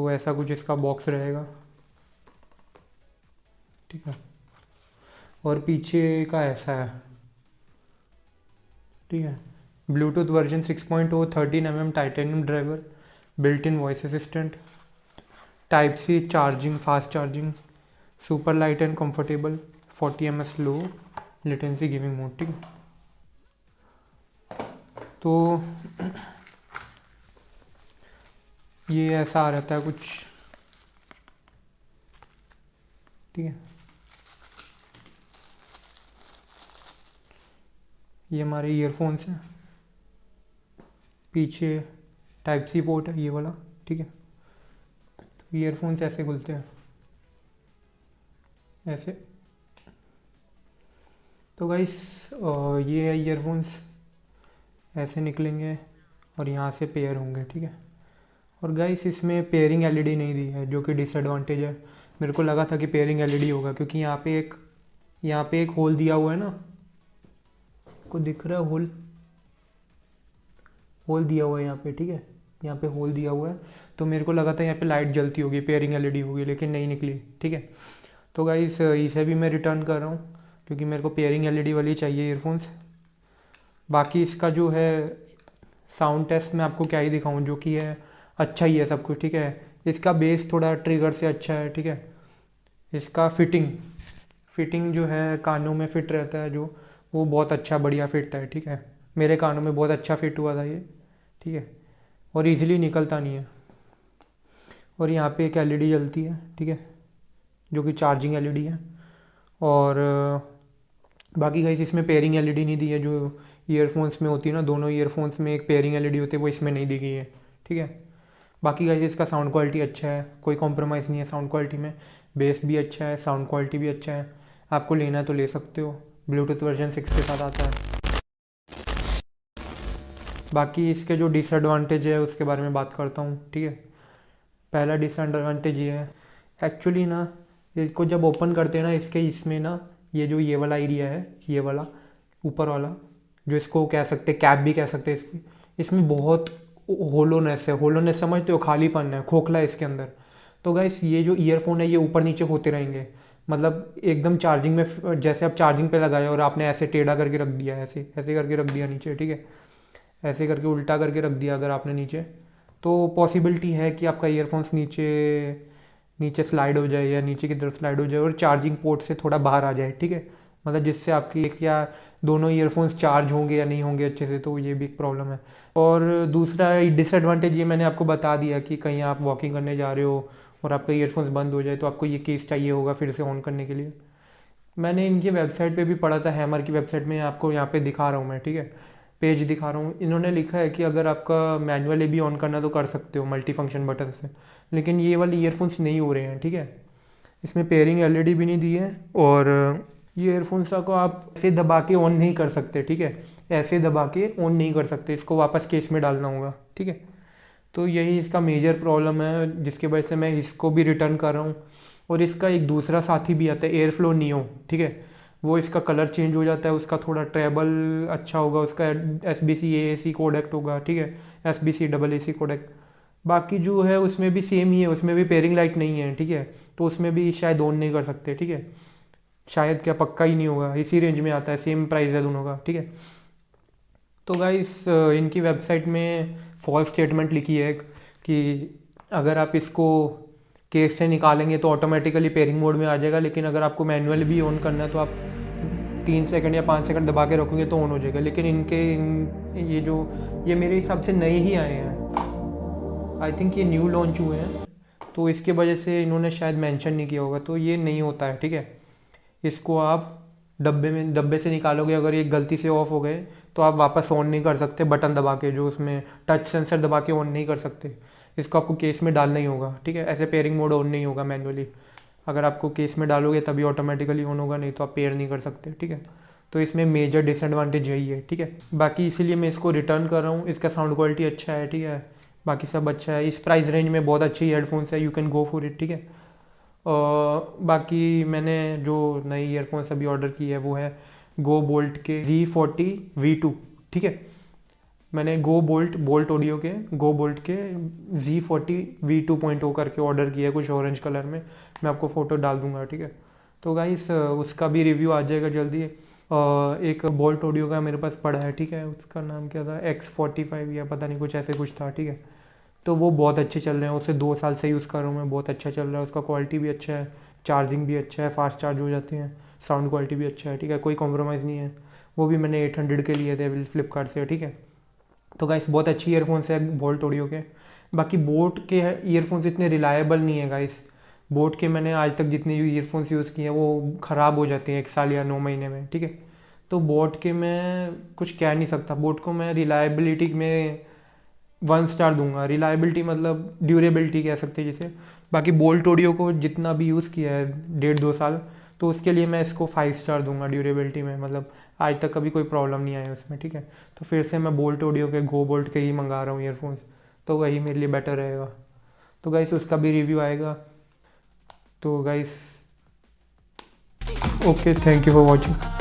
तो ऐसा कुछ इसका बॉक्स रहेगा, ठीक है। और पीछे का ऐसा है, ठीक है। Bluetooth version 6.0, 13 mm titanium driver, built in voice assistant, type C charging, fast charging, super light and comfortable, 40 ms low latency gaming mode, ठीक है। तो ये ऐसा रहता है कुछ, ठीक है। ये हमारे ईयरफोन्स हैं, पीछे टाइप सी पोर्ट है ये वाला, ठीक है। तो ईयरफोन्स ऐसे खुलते हैं, ऐसे। तो गाइस ये है ईयरफोन्स, ऐसे निकलेंगे और यहाँ से पेयर होंगे, ठीक है। और गाइस इसमें पेयरिंग एलईडी नहीं दी है, जो कि डिसएडवांटेज है। मेरे को लगा था कि पेयरिंग एलईडी होगा, क्योंकि यहाँ पे एक होल दिया हुआ है ना, को दिख रहा है होल, होल दिया हुआ है यहाँ पे, ठीक है। यहाँ पे होल दिया हुआ है, तो मेरे को लगा था यहाँ पे लाइट जलती होगी, पेयरिंग एलईडी होगी, लेकिन नहीं निकली, ठीक है। तो गाइस इसे भी मैं रिटर्न कर रहा हूँ, क्योंकि मेरे को पेयरिंग एलईडी वाली चाहिए ईयरफोन्स। बाकी इसका जो है साउंड टेस्ट में आपको क्या ही दिखाऊं, जो कि है अच्छा ही है सब कुछ, ठीक है। इसका बेस थोड़ा ट्रिगर से अच्छा है, ठीक है। इसका फिटिंग फिटिंग जो है कानों में फिट रहता है, जो वो बहुत अच्छा बढ़िया फिट है, ठीक है। मेरे कानों में बहुत अच्छा फिट हुआ था ये, ठीक है। और इजीली निकलता नहीं है। और यहाँ पे एक एलईडी जलती है, ठीक है, जो कि चार्जिंग एलईडी है। और बाकी गाइस इसमें पेयरिंग एलईडी नहीं दी है, जो ईयरफोन्स में होती है ना, दोनों ईयरफोन्स में एक पेयरिंग एलईडी होती है, वो इसमें नहीं दी गई है, ठीक है। बाकी गाइस इसका साउंड क्वालिटी अच्छा है, कोई कॉम्प्रोमाइज़ नहीं है साउंड क्वालिटी में। बेस भी अच्छा है, साउंड क्वालिटी भी अच्छा है। आपको लेना है तो ले सकते हो, ब्लूटूथ वर्जन 6 के साथ आता है। बाकी इसके जो डिसएडवांटेज है उसके बारे में बात करता हूँ, ठीक है। पहला डिसएडवांटेज ये है, एक्चुअली ना इसको जब ओपन करते हैं ना, इसमें ना ये वाला एरिया है, ये वाला ऊपर वाला, जो इसको कह सकते हैं कैप भी कह सकते हैं इसकी, इसमें बहुत होलोनेस है। होलोनेस समझते हो, खालीपन है, खोखला है इसके अंदर। तो गाइस ये जो ईयरफोन है ये ऊपर नीचे होते रहेंगे, मतलब एकदम चार्जिंग में, जैसे आप चार्जिंग पे लगाए और आपने ऐसे टेढ़ा करके रख दिया, ऐसे ऐसे करके रख दिया नीचे, ठीक है, ऐसे करके उल्टा करके रख दिया अगर आपने नीचे, तो पॉसिबिलिटी है कि आपका ईयरफोन्स नीचे नीचे स्लाइड हो जाए, या नीचे की तरफ स्लाइड हो जाए और चार्जिंग पोर्ट से थोड़ा बाहर आ जाए, ठीक है। मतलब जिससे आपकी एक या दोनों ईयरफोन्स चार्ज होंगे या नहीं होंगे अच्छे से, तो ये भी एक प्रॉब्लम है। और दूसरा डिसएडवांटेज ये मैंने आपको बता दिया कि कहीं आप वॉकिंग करने जा रहे हो और आपका ईयरफोन्स बंद हो जाए, तो आपको ये केस चाहिए होगा फिर से ऑन करने के लिए। मैंने इनकी वेबसाइट पे भी पढ़ा था, हैमर की वेबसाइट में, आपको यहाँ पे दिखा रहा हूँ मैं, ठीक है, पेज दिखा रहा हूँ। इन्होंने लिखा है कि अगर आपका मैनुअली भी ऑन करना तो कर सकते हो मल्टी फंक्शन बटन से, लेकिन ये वाले ईयरफोन्स नहीं हो रहे हैं, ठीक है। इसमें पेयरिंग एलईडी भी नहीं दी है, और ये ईयरफोन्स को आप ऐसे दबा के ऑन नहीं कर सकते, ठीक है। ऐसे दबा के ऑन नहीं कर सकते, इसको वापस केस में डालना होगा, ठीक है। तो यही इसका मेजर प्रॉब्लम है, जिसकी वजह से मैं इसको भी रिटर्न कर रहा हूँ। और इसका एक दूसरा साथी भी आता है, एयरफ्लो नियो, ठीक है। वो इसका कलर चेंज हो जाता है, उसका थोड़ा ट्रेबल अच्छा होगा, उसका SBC AAC कोडेक्ट होगा, ठीक है, SBC AA कोडेक्ट। बाकी जो है उसमें भी सेम ही है, उसमें भी पेयरिंग लाइट नहीं है, ठीक है। तो उसमें भी शायद ऑन नहीं कर सकते, ठीक है। शायद क्या, पक्का ही नहीं होगा, इसी रेंज में आता है, सेम प्राइस है दोनों का, ठीक है। तो गाइस इनकी वेबसाइट में फॉल्स स्टेटमेंट लिखी है कि अगर आप इसको केस से निकालेंगे तो ऑटोमेटिकली पेयरिंग मोड में आ जाएगा, लेकिन अगर आपको मैनुअल भी ऑन करना है तो आप 3 सेकंड या 5 सेकंड दबा के रखोगे तो ऑन हो जाएगा। लेकिन ये मेरे हिसाब से नए ही आए हैं, आई थिंक ये न्यू लॉन्च हुए हैं, तो इसके वजह से इन्होंने शायद मेंशन नहीं किया होगा, तो ये नहीं होता है, ठीक है। इसको आप डब्बे से निकालोगे, अगर ये गलती से ऑफ हो गए तो आप वापस ऑन नहीं कर सकते बटन दबा के, जो उसमें टच सेंसर दबा के ऑन नहीं कर सकते। इसको आपको केस में डालना ही होगा, ठीक है। ऐसे पेयरिंग मोड ऑन नहीं होगा मैनुअली, अगर आपको केस में डालोगे तभी ऑटोमेटिकली ऑन होगा, नहीं तो आप पेयर नहीं कर सकते, ठीक है। तो इसमें मेजर डिसएडवांटेज यही है, ठीक है। बाकी इसीलिए मैं इसको रिटर्न कर रहा हूँ। इसका साउंड क्वालिटी अच्छा है, ठीक है, बाकी सब अच्छा है। इस प्राइस रेंज में बहुत अच्छी हेडफोन्स है, you can go for it, ठीक है। बाकी मैंने जो नई ईयरफोन्स अभी ऑर्डर की है वो है गो बोल्ट के Z40 V2, ठीक है। मैंने बोल्ट ऑडियो के गो बोल्ट के Z40V 2.0 करके ऑर्डर किया है, कुछ ऑरेंज कलर में। मैं आपको फ़ोटो डाल दूंगा, ठीक है। तो गाइस उसका भी रिव्यू आ जाएगा जल्दी। एक बोल्ट ऑडियो का मेरे पास पड़ा है, ठीक है, उसका नाम क्या था, X45 या पता नहीं कुछ ऐसे कुछ था, ठीक है। तो वो बहुत अच्छे चल रहे हैं, उसे 2 साल से यूज़ कर रहा हूँ मैं, बहुत अच्छा चल रहा है। उसका क्वालिटी भी अच्छा है, चार्जिंग भी अच्छा है, फास्ट चार्ज हो जाते हैं, साउंड क्वालिटी भी अच्छा है, ठीक है, कोई कॉम्प्रोमाइज़ नहीं है। वो भी मैंने 800 के लिए थे फ्लिपकार्ट से, ठीक है। तो गाइस बहुत अच्छी ईयरफोन्स है बोल्ट ऑडियो के। बाकी बोट के ईयरफोन्स इतने रिलायबल नहीं है गाइस। बोट के मैंने आज तक जितने ईयरफोन्स यूज़ किए हैं वो ख़राब हो जाते हैं 1 साल या 9 महीने में, ठीक है। तो बोट के मैं कुछ कह नहीं सकता, बोट को मैं रिलायबिलिटी में 1 स्टार दूंगा। रिलायबिलिटी मतलब ड्यूरेबिलिटी कह सकते हैं जिसे। बाकी बोल्ट ऑडियो को जितना भी यूज़ किया है 1.5-2 साल, तो उसके लिए मैं इसको 5 स्टार दूंगा ड्यूरेबिलिटी में, मतलब आज तक कभी कोई प्रॉब्लम नहीं आई उसमें, ठीक है। तो फिर से मैं बोल्ट ऑडियो के गो बोल्ट के ही मंगा रहा हूँ ईयरफोन्स, तो वही मेरे लिए बेटर रहेगा। तो गाइस उसका भी रिव्यू आएगा। तो guys okay, thank you for watching.